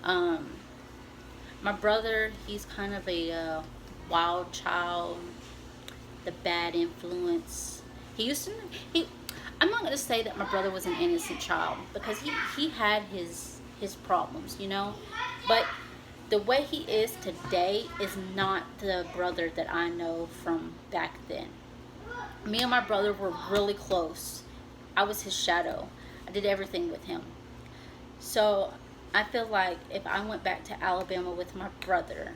Um, my brother, he's kind of a wild child, the bad influence. He used to, he, I'm not going to say that my brother was an innocent child because he had his problems, you know, but the way he is today is not the brother that I know from back then. Me and my brother were really close. I was his shadow. I did everything with him. So I feel like if I went back to Alabama with my brother,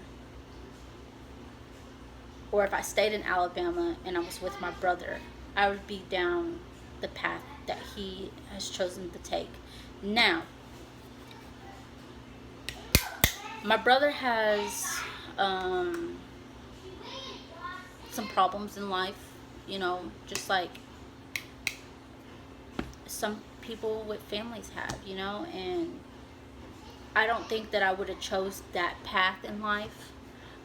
or if I stayed in Alabama and I was with my brother, I would be down the path that he has chosen to take. Now, my brother has some problems in life, you know, just like some people with families have, you know, and I don't think that I would have chose that path in life,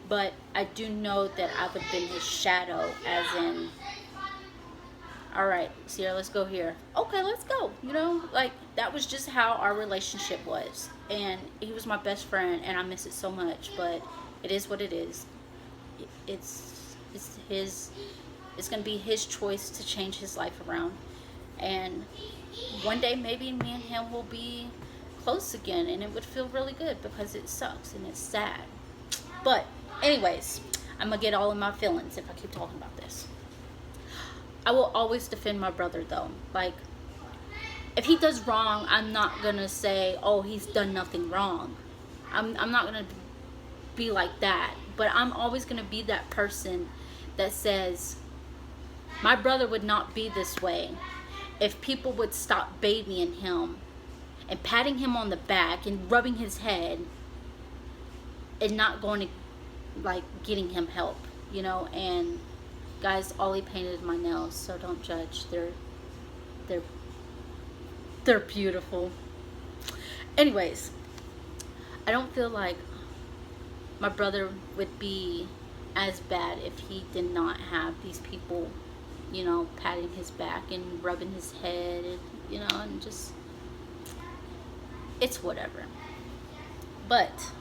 but I do know that I would have been his shadow, as in, all right, Sierra, let's go here. Okay, let's go. You know, like that was just how our relationship was, and he was my best friend, and I miss it so much. But it is what it is. It's his. It's gonna be his choice to change his life around, and one day maybe me and him will be close again, and it would feel really good because it sucks and it's sad. But anyways, I'm gonna get all in my feelings if I keep talking about this. I will always defend my brother though. Like, if he does wrong, I'm not gonna say, oh, he's done nothing wrong. I'm not gonna be like that. But I'm always gonna be that person that says, my brother would not be this way if people would stop babying him and patting him on the back and rubbing his head and not going to, like, getting him help, you know. And guys, Ollie painted my nails, so don't judge. They're they're beautiful. Anyways, I don't feel like my brother would be as bad if he did not have these people, you know, patting his back and rubbing his head, and, you know, and just, it's whatever. But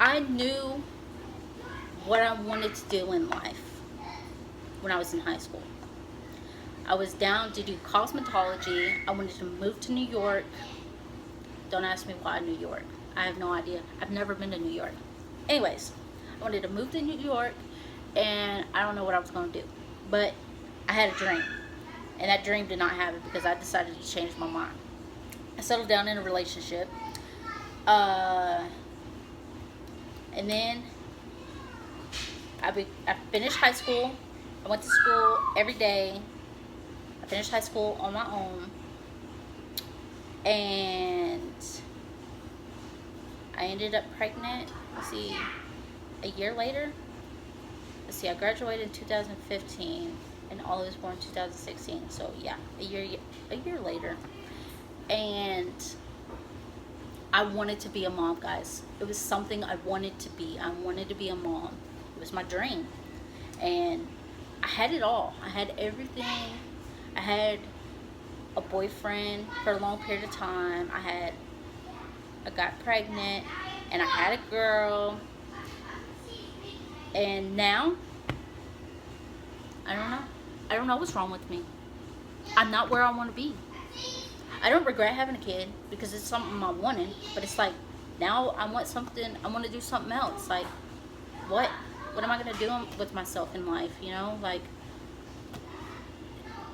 I knew what I wanted to do in life when I was in high school. I was down to do cosmetology. I wanted to move to New York. Don't ask me why New York. I have no idea. I've never been to New York. Anyways, I wanted to move to New York, and I don't know what I was going to do. But I had a dream, and that dream did not happen because I decided to change my mind. I settled down in a relationship. And then I finished high school. I went to school every day. I finished high school on my own. And I ended up pregnant, let's see, a year later. Let's see, I graduated in 2015 and Ollie was born in 2016. So yeah, a year later. And I wanted to be a mom, guys. It was something I wanted to be. I wanted to be a mom. It was my dream. And I had it all. I had everything. I had a boyfriend for a long period of time. I got pregnant, and I had a girl. And now, I don't know. I don't know what's wrong with me. I'm not where I want to be. I don't regret having a kid because it's something I wanted, but it's like, now I want to do something else. Like, what am I going to do with myself in life, you know? Like,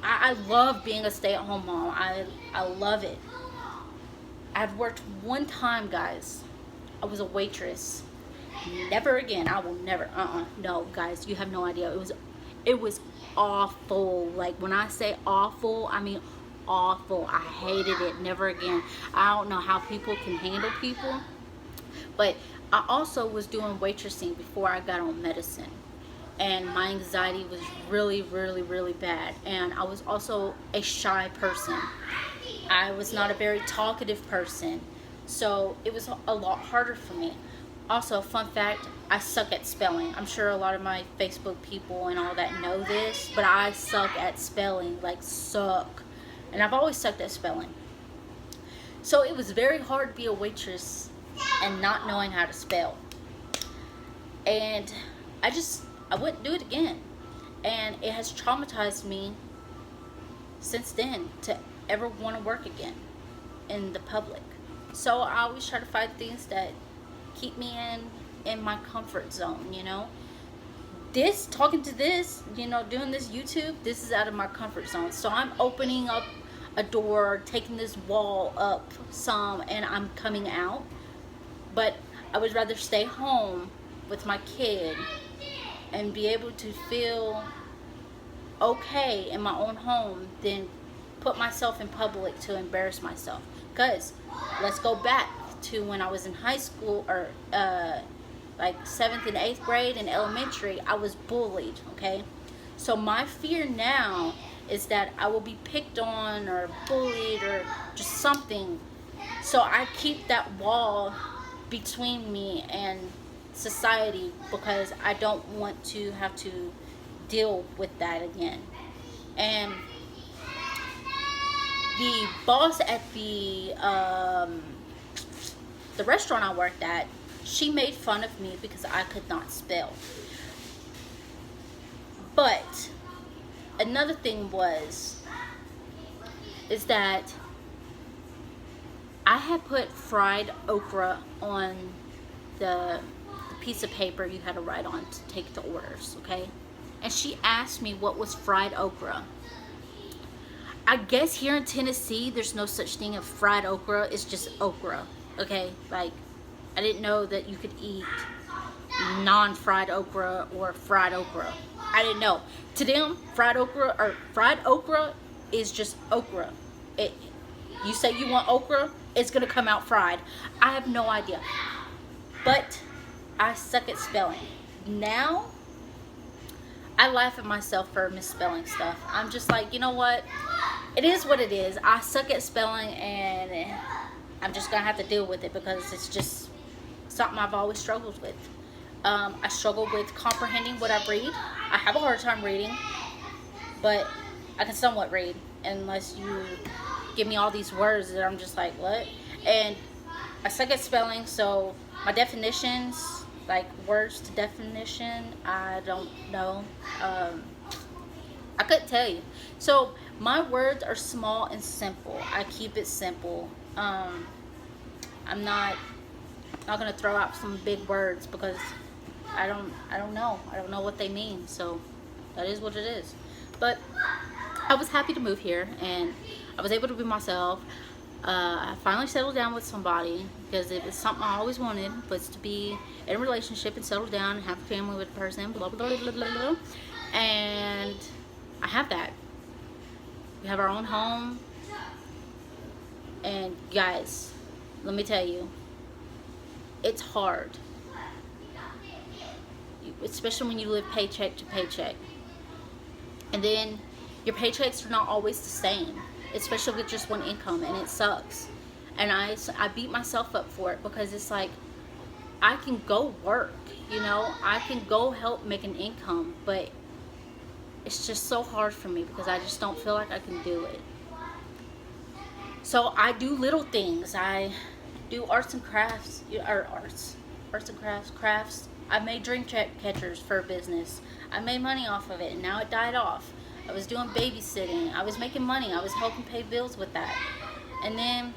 I love being a stay-at-home mom. I love it. I've worked one time, guys. I was a waitress. Never again. I will never. No, guys, you have no idea. It was awful. Like, when I say awful, I mean awful. I hated it. Never again. I don't know how people can handle people. But I also was doing waitressing before I got on medicine. And my anxiety was really, really, really bad. And I was also a shy person. I was not a very talkative person. So it was a lot harder for me. Also, fun fact, I suck at spelling. I'm sure a lot of my Facebook people and all that know this, but I suck at spelling, like suck. And I've always sucked at spelling. So it was very hard to be a waitress and not knowing how to spell. And I wouldn't do it again. And it has traumatized me since then to ever want to work again in the public. So I always try to find things that keep me in my comfort zone, you know. This, talking to this, you know, doing this YouTube, this is out of my comfort zone. So I'm opening up a door, taking this wall up some, and I'm coming out. But I would rather stay home with my kid and be able to feel okay in my own home than put myself in public to embarrass myself. Because let's go back to when I was in high school, or like 7th and 8th grade in elementary. I was bullied, okay? So my fear now is that I will be picked on or bullied or just something. So I keep that wall between me and society because I don't want to have to deal with that again. And the boss at the restaurant I worked at, she made fun of me because I could not spell. But another thing is that I had put fried okra on the piece of paper you had to write on to take the orders, okay? And she asked me what was fried okra. I guess here in Tennessee, there's no such thing as fried okra. It's just okra, okay? Like, I didn't know that you could eat non-fried okra or fried okra. I didn't know. To them, fried okra is just okra. You say you want okra, it's gonna come out fried. I have no idea. But I suck at spelling. Now, I laugh at myself for misspelling stuff. I'm just like, you know what? It is what it is. I suck at spelling, and I'm just gonna have to deal with it because it's just something I've always struggled with. I struggle with comprehending what I read. I have a hard time reading, but I can somewhat read unless you give me all these words that I'm just like, what? And I suck at spelling, so my definitions, like words to definition, I don't know. I couldn't tell you. So my words are small and simple. I keep it simple. I'm not gonna throw out some big words because I don't know. I don't know what they mean. So that is what it is. But I was happy to move here, and I was able to be myself. I finally settled down with somebody because it was something I always wanted, was to be in a relationship and settle down and have a family with a person, blah, blah, blah, blah, blah, blah. And I have that. We have our own home. And guys, let me tell you, it's hard. Especially when you live paycheck to paycheck. And then your paychecks are not always the same, especially with just one income, and it sucks. And I beat myself up for it because it's like, I can go work, you know, I can go help make an income, but it's just so hard for me because I just don't feel like I can do it. So I do little things. I do arts and crafts, crafts. I made dream catchers for a business. I made money off of it, and now it died off. I was doing babysitting. I was making money. I was helping pay bills with that. And then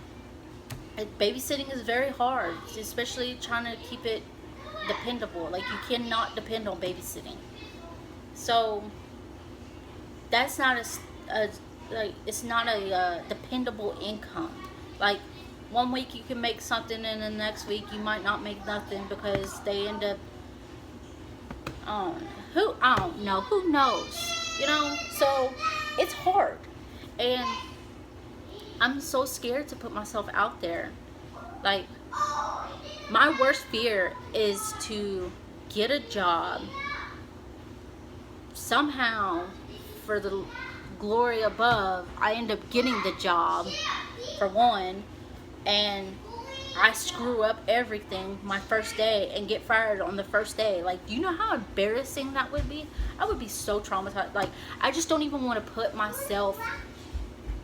babysitting is very hard, especially trying to keep it dependable. Like, you cannot depend on babysitting. So that's not it's not a dependable income. Like, one week you can make something, and the next week you might not make nothing because they end up, I don't know, who knows, you know? So it's hard, and I'm so scared to put myself out there. Like, my worst fear is to get a job somehow, for the glory above, I end up getting the job, for one, and I screw up everything my first day and get fired on the first day. Like, do you know how embarrassing that would be? I would be so traumatized. Like, I just don't even want to put myself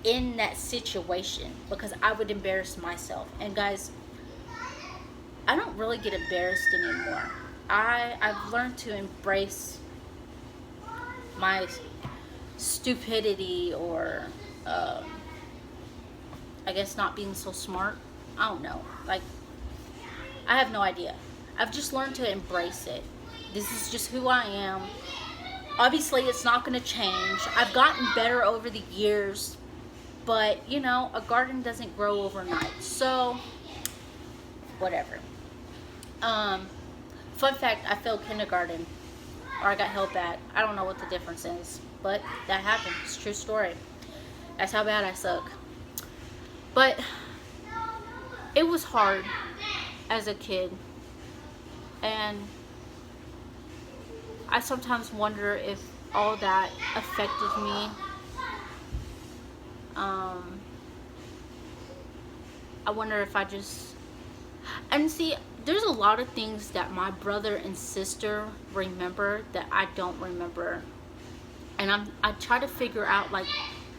in that situation because I would embarrass myself. And guys, I don't really get embarrassed anymore. I've learned to embrace my stupidity, or I guess not being so smart. I don't know. Like, I have no idea. I've just learned to embrace it. This is just who I am. Obviously, it's not going to change. I've gotten better over the years, but you know, a garden doesn't grow overnight. So, whatever. Fun fact, I failed kindergarten, or I got held back. I don't know what the difference is, but that happened. It's a true story. That's how bad I suck. But it was hard as a kid, and I sometimes wonder if all that affected me. I wonder if I just... And see, there's a lot of things that my brother and sister remember that I don't remember. And I try to figure out, like,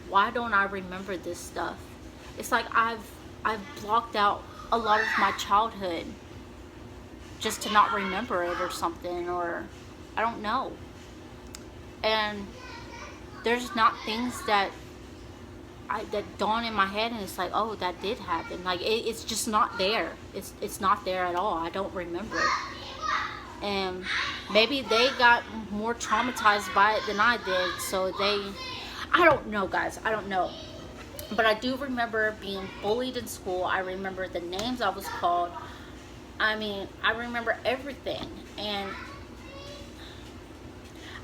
why don't I remember this stuff? It's like I've blocked out a lot of my childhood just to not remember it or something, or I don't know. And there's not things that dawn in my head, and it's like, oh, that did happen. Like, it's just not there. It's not there at all. I don't remember it. And maybe they got more traumatized by it than I did, so I don't know, guys. I don't know. But I do remember being bullied in school. I remember the names I was called. I mean, I remember everything. And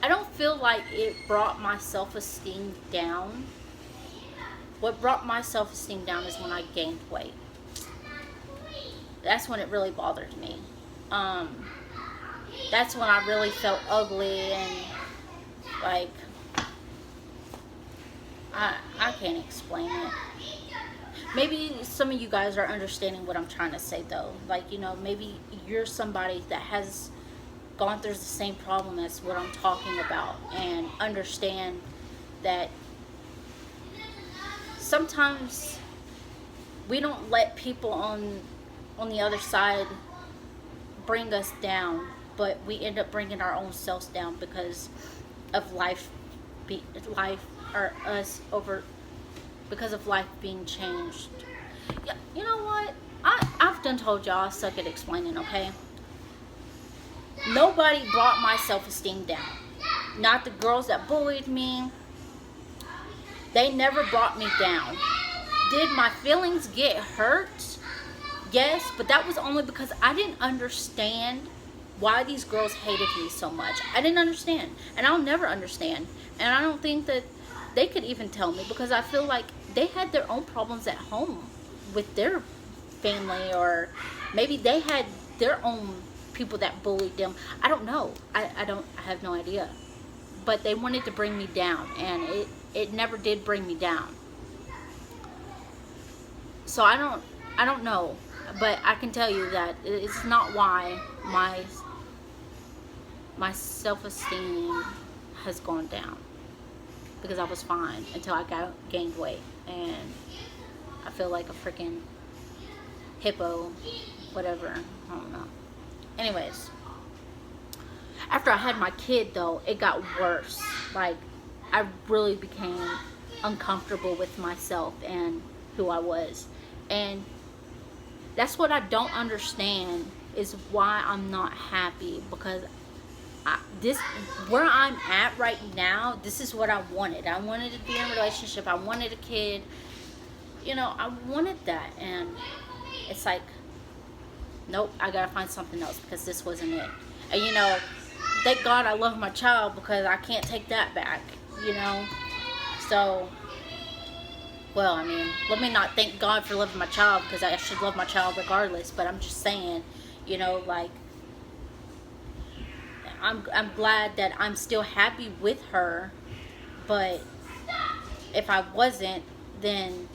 I don't feel like it brought my self-esteem down. What brought my self-esteem down is when I gained weight. That's when it really bothered me. That's when I really felt ugly, and like, I can't explain it. Maybe some of you guys are understanding what I'm trying to say, though. Like, you know, maybe you're somebody that has gone through the same problem as what I'm talking about, and understand that sometimes we don't let people on the other side bring us down, but we end up bringing our own selves down because of life being changed. Yeah, you know what? I've done told y'all I suck at explaining, okay? Nobody brought my self-esteem down. Not the girls that bullied me. They never brought me down. Did my feelings get hurt? Yes, but that was only because I didn't understand why these girls hated me so much. I didn't understand, and I'll never understand. And I don't think that they could even tell me, because I feel like they had their own problems at home with their family, or maybe they had their own people that bullied them. I don't know. I have no idea. But they wanted to bring me down, and it never did bring me down. So I don't know, but I can tell you that it's not why my self-esteem has gone down, because I was fine until I gained weight, and I feel like a freaking hippo, whatever, I don't know. Anyways, after I had my kid, though, it got worse. Like, I really became uncomfortable with myself and who I was. And that's what I don't understand, is why I'm not happy, because where I'm at right now, this is what I wanted. I wanted to be in a relationship. I wanted a kid. You know, I wanted that. And it's like, nope, I gotta find something else, because this wasn't it. And you know, thank God I love my child, because I can't take that back, you know. So, well, I mean, let me not thank God for loving my child, because I should love my child regardless. But I'm just saying, you know, like, I'm glad that I'm still happy with her. But if I wasn't, then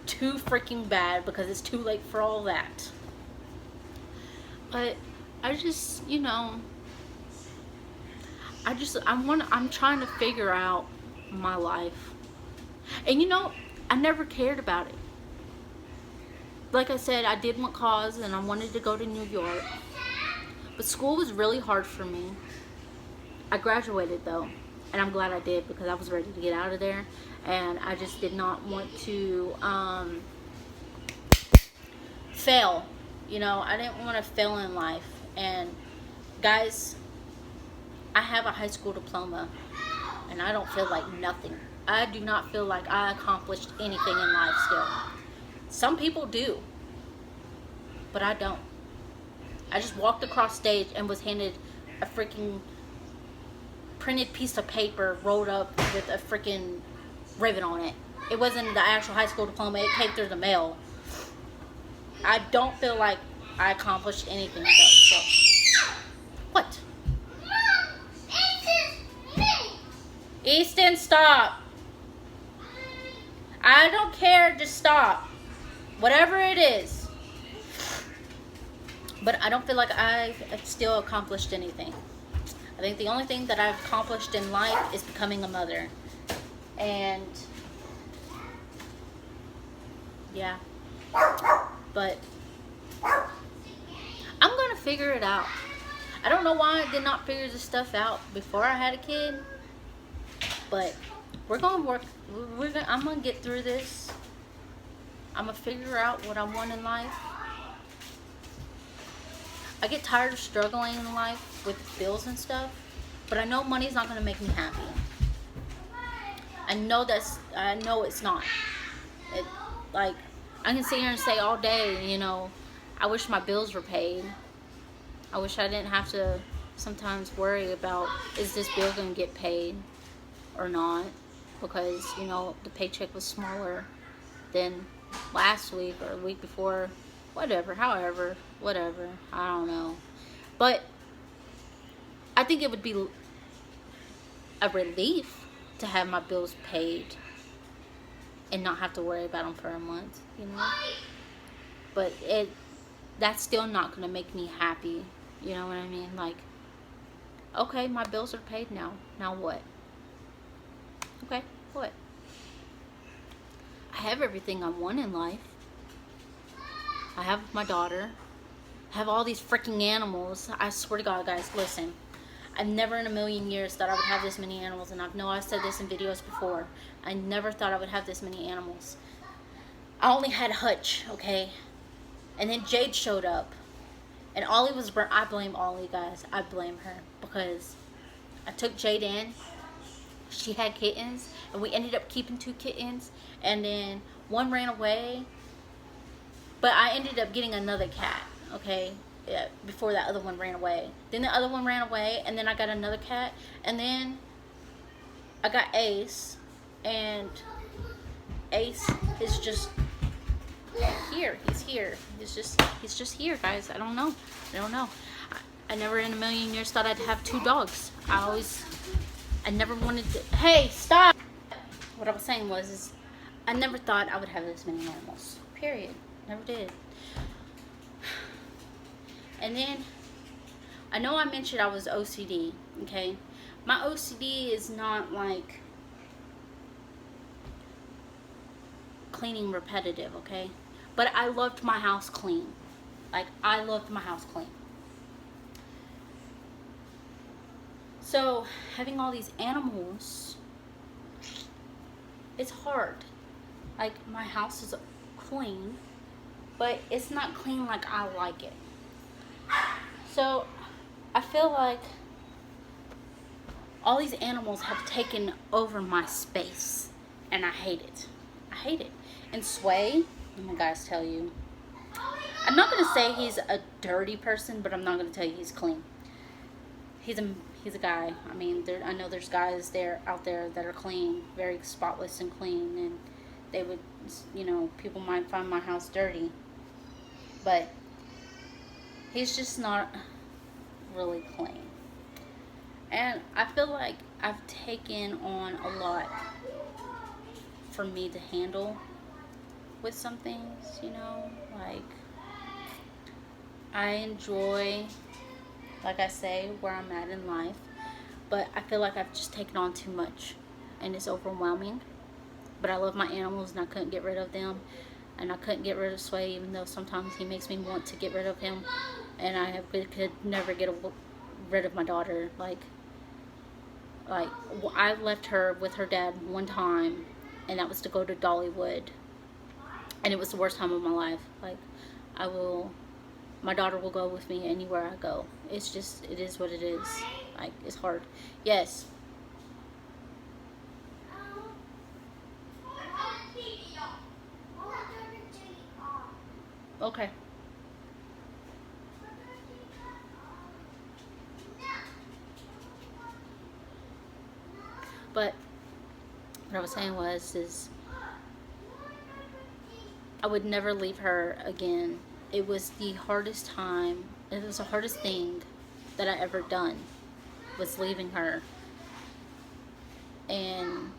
too freaking bad, because it's too late for all that. But I just, you know, I'm trying to figure out my life. And you know, I never cared about it. Like I said, I did want college and I wanted to go to New York. But school was really hard for me. I graduated though, and I'm glad I did because I was ready to get out of there. And I just did not want to fail. You know, I didn't want to fail in life. And guys, I have a high school diploma, and I don't feel like nothing. I do not feel like I accomplished anything in life still. Some people do, but I don't. I just walked across stage and was handed a freaking printed piece of paper rolled up with a freaking ribbon on it. It wasn't the actual high school diploma. It came through the mail. I don't feel like I accomplished anything though. So. What? Easton, stop. I don't care. Just stop. Whatever it is. But I don't feel like I've still accomplished anything. I think the only thing that I've accomplished in life is becoming a mother. And yeah. But I'm going to figure it out. I don't know why I did not figure this stuff out before I had a kid. But we're going to work. I'm going to get through this. I'm going to figure out what I want in life. I get tired of struggling in life with bills and stuff, but I know money's not going to make me happy. I know it's not. Like, I can sit here and say all day, you know, I wish my bills were paid. I wish I didn't have to sometimes worry about, is this bill going to get paid or not? Because, you know, the paycheck was smaller than last week or the week before. Whatever, however, whatever, I don't know. But I think it would be a relief to have my bills paid and not have to worry about them for a month, you know. But that's still not going to make me happy, you know what I mean? Like, okay, my bills are paid now. Now what? Okay, what? I have everything I want in life. I have my daughter. I have all these freaking animals. I swear to God, guys, listen. I've never in a million years thought I would have this many animals. And I know I've said this in videos before. I never thought I would have this many animals. I only had Hutch, okay? And then Jade showed up. And Ollie was burnt. I blame Ollie, guys. I blame her. Because I took Jade in. She had kittens. And we ended up keeping 2 kittens. And then one ran away. But I ended up getting another cat, okay, before that other one ran away. Then the other one ran away, and then I got another cat. And then I got Ace, and Ace is just here. He's here. He's just here, guys. I don't know. I never in a million years thought I'd have 2 dogs. I never wanted to. Hey, stop! What I was saying is I never thought I would have this many animals. Period. Never did. And then I know I mentioned I was OCD, okay? My OCD is not like cleaning repetitive, okay? But I loved my house clean. Like, I loved my house clean. So having all these animals, it's hard. Like, my house is clean, but it's not clean like I like it. So I feel like all these animals have taken over my space, and I hate it. I hate it. And Sway, let me guys tell you, I'm not going to say he's a dirty person, but I'm not going to tell you he's clean. He's a guy. I mean, I know there's guys out there that are clean, very spotless and clean, and they would, you know, people might find my house dirty. But he's just not really clean. And I feel like I've taken on a lot for me to handle with some things, you know. Like, I enjoy, like I say, where I'm at in life. But I feel like I've just taken on too much. And it's overwhelming. But I love my animals and I couldn't get rid of them. And I couldn't get rid of Sway, even though sometimes he makes me want to get rid of him. And I could never get rid of my daughter. Like I left her with her dad one time, and that was to go to Dollywood, and it was the worst time of my life. Like, my daughter will go with me anywhere I go. It's just, it is what it is. Like, it's hard. Yes. Okay. But what I was saying is I would never leave her again. It was the hardest time. It was the hardest thing that I ever done, was leaving her. And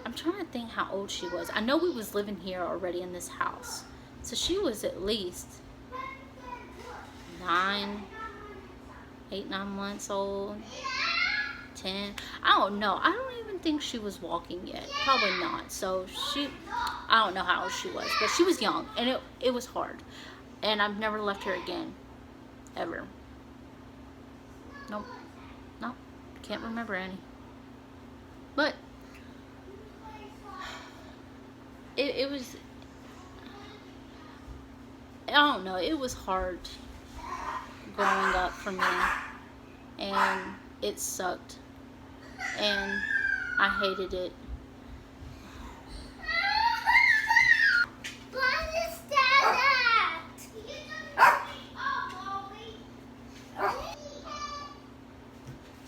I'm trying to think how old she was. I know we was living here already in this house. So she was at least 8, 9 months old. 10. I don't know. I don't even think she was walking yet. Probably not. So I don't know how old she was, but she was young, and it was hard. And I've never left her again, ever. Nope. Can't remember any. But it was, I don't know, it was hard growing up for me, and it sucked, and I hated it.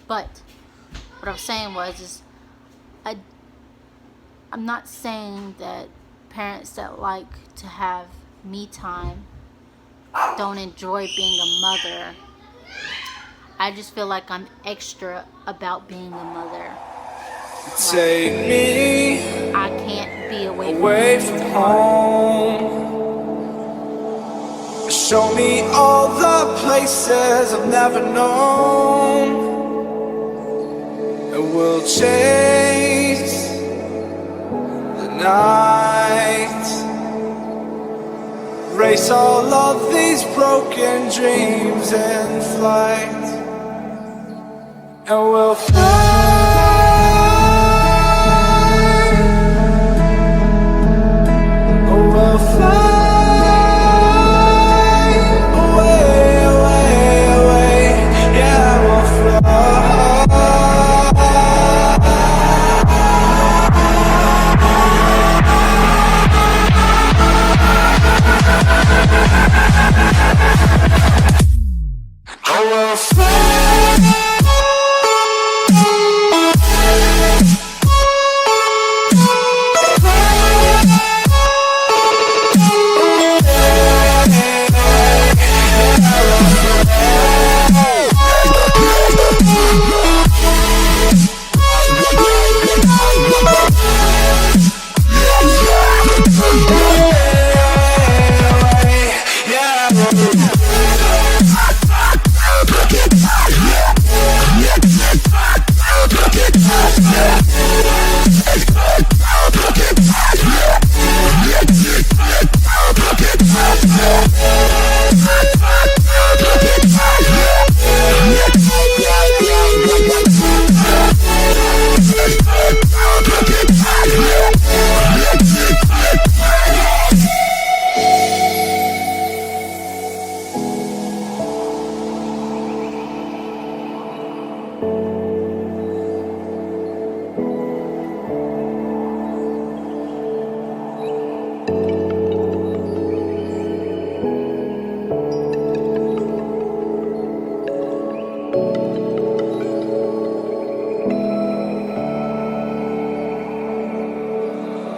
But what I was saying is I'm not saying that parents that like to have me time don't enjoy being a mother. I just feel like I'm extra about being a mother. Take me I can't be away from home. Show me all the places I've never known, and we'll chase the night, race all of these broken dreams in flight, and we'll fly. We'll fly away, away, away. Yeah, we'll fly. Oh, we'll fly.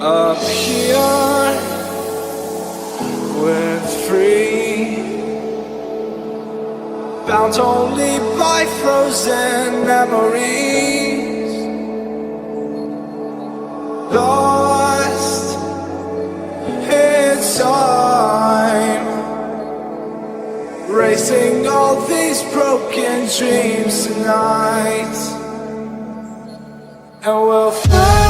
Up here, we're free, bound only by frozen memories, lost in time, racing all these broken dreams tonight, and we'll fly.